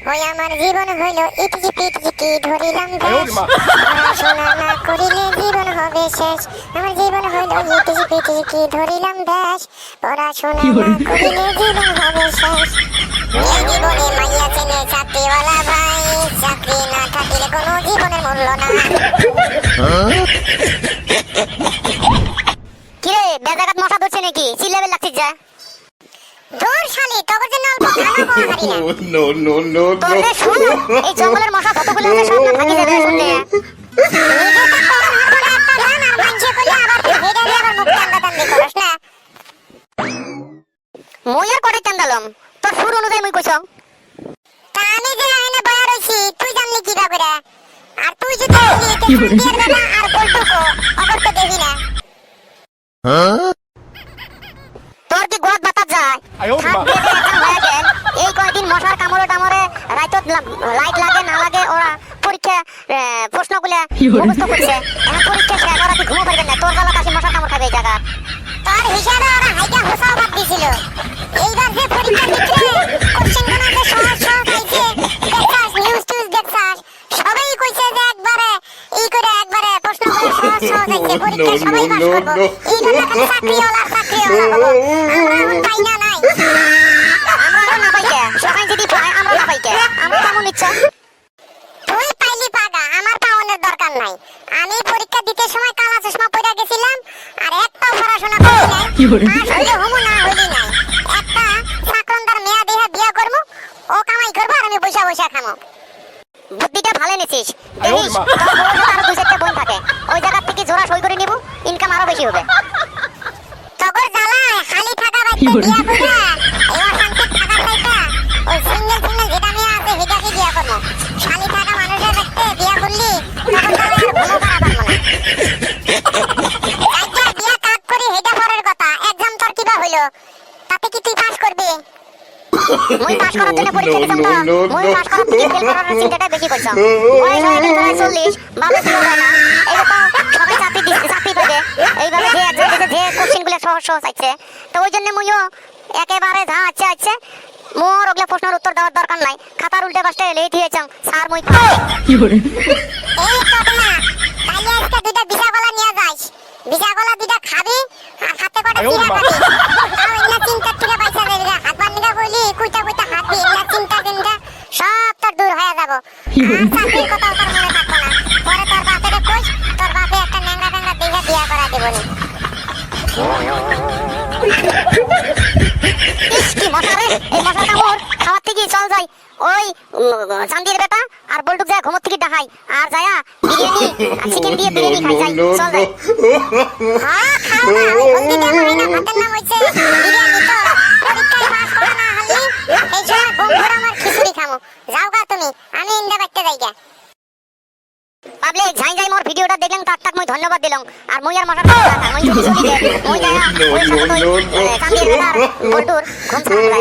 ওই আমার জীবন হইল ইটিজি পিটিজি ধরিলাম দেশ, পড়াশোনা না করিলে জীবন হবে শেষ। আমার জীবন হইল ইটিজি পিটিজি ধরিলাম দেশ, পড়াশোনা না করিলে জীবন হবে শেষ। এই জীবনে মাইয়া চেনে চাকরিওয়ালা ভাই, চাকরি না থাকিলে কোনো জীবনের মূল্য নাই। কিরে বেজাগাত মশা ধরছে নাকি? চিল্লাবে লাগছিস যা। দূর শালি, তোর জন্য অল্প খানা খাওয়া হারি না। তোরে শুন, এই জঙ্গলের মশা কতগুলো আছে সব না ভাগি যাবে শুনলে। নিজে তো কখন হরবো না একটা গান, আর মানছে করলে আবার তুই হেডে দিয়ে আবার মুখ টান্দাটান্দি করস না। মই আর কটাই টান্দালাম, তোর সুর অনুযায়ী মই কইছ। তা আমি যে এনে বয়া রইছি, তুই জানলি কি করে? আর তুই যদি বিয়ের বেলা আর বলটুকো অবর তো দেখি না। তোর কি গোয়াত বাতাস যায়? থাক বেজে একটা হয়ে গেল। এই কয়দিন মশার কামড়ে টামড়ে রাইতত লাইট লাগে না লাগে ওরা পরীক্ষা প্রশ্নগুলো মুখস্থ করছে। এখন পরীক্ষা শেষ, ওরা কি ঘুমো পারবে না? তোর গলা কাশি মশার কামড় খাবে এই জায়গা। তোর হিসাবে ওরা হাইটা হোসাও বাদ দিছিল। এইবার যে পরীক্ষা দিচ্ছে, কোশ্চেন গুলো যে সহজ সহজ আইছে, দেখছাস নিউজ টিউজ দেখছাস, সবাই কইছে যে একবারে এই করে একবারে প্রশ্নগুলো সহজ সহজ আইছে, পরীক্ষা সবাই পাস করবো। এইবার খালি চাকরিওয়ালা হবো। আমরা এখন পাই না নাই। আমরা না পাইকে সবাই যদি পায় আমরা না পাইকে, আমরা কেমন ইচ্ছা। তুই পাইলি পাগা, আমার পাওয়ানোর দরকার নাই। আমি পরীক্ষা দিতে সময় কালা চশমা পরে গেছিলাম, আর একটাও পড়াশোনা করি নাই। পাস হইলে হমু, না হইলি নাই। একটা চাকরন্দার মেয়া দেহা বিয়া করবো, ও কামাই করবো আর আমি বৈশা বৈশা খামো। বুদ্ধিটা ভালো নিছিস। দেখিস তোর বউয়ের আরো দুই চারটা বোন থাকে, ওই জায়গা থেকে জোড়া সই করে নিব, ইনকাম আরো বেশি হবে। তগর জ্বালায় খালি থাকা বাইতে বিয়া করবে, এবার শান্তি থাকা চাইতা ওই সিঙ্গেল যেটা মেয়ে আছে সেটাকে বিয়া করবো। খালি থাকা মানুষের দেখতে বিয়া করলি তখন তাহলে আর ঘুমো পারা পারবো না। কাইটা বিয়া কাক করি সেটা পরের কথা। এক্সাম তোর কিবা হইলো, তাতে কি তুই পাস করবি? মই পাস করার জন্য পরীক্ষা দিতাম তো, মই পাস করার থেকে ফেল করার চিন্তাটা বেশি করছাম। বয়স হয়ে গেল 40, বাবা ছিল না। এই তো সবাই চাকরি পাবে। এইভাবে যে এক্সাম দিতে যে কোশ্চেনগুলো সহজ সহজ আছে, তো ওই জন্য মইও একেবারে যা আছে মোর ওগুলা প্রশ্নের উত্তর দেওয়ার দরকার নাই। খাতার উল্টে পাশে লেট হয়েছাম স্যার মই পাই। এই কথা না, তাইলে আজকে দুইটা বিশাগলা নিয়ে যাইস। বিশাগলা দুইটা খাবি আর হাতে কটা জিরা খাবি। তাও ইন্না চিন্তা থেকে পয়সা দেবি না। হাত বান্ধিটা কইলি কুইটা কুইটা হাতবি, ইন্না চিন্তা সব তোর দূর হয়ে যাবো। আর চাকরির কথাও তোর মনে থাকবো না। পরে তোর বাপের কইস, তোর বাপে একটা ন্যাংরা ট্যাংরা দেখে বিয়া করা দেবনি। কি মশা রে, এই মশার কামড় খাওয়ার থেকে চল যাই ওই চান্দির বেটা আর বল্টুক যায় ঘুমোর থেকে ডাহাই আর যায়া বিরিয়ানি চিকেন দিয়ে বিরিয়ানি খাই যাই, চল যাই। হ্যাঁ খাও না, ওই হলদিটা মাইনা ভাতের নাম হইছে বিরিয়ানি। তো পরীক্ষায় পাস করা না হলি এই সময় বন্ধুরা আমার খিচুড়ি খামো। যাও গা তুমি, আমি ইন্দা বাইতে যাই গা। পাবলিক যাই যাই মোর ভিডিওটা দেখলেন তার তাক মই ধন্যবাদ দিলাম। আর মই আর মশার কথা না মই যদি চলি দে মই যায়া ওই সাথে চান্দির বেটা আর বল্টুর ঘুম ছাড়া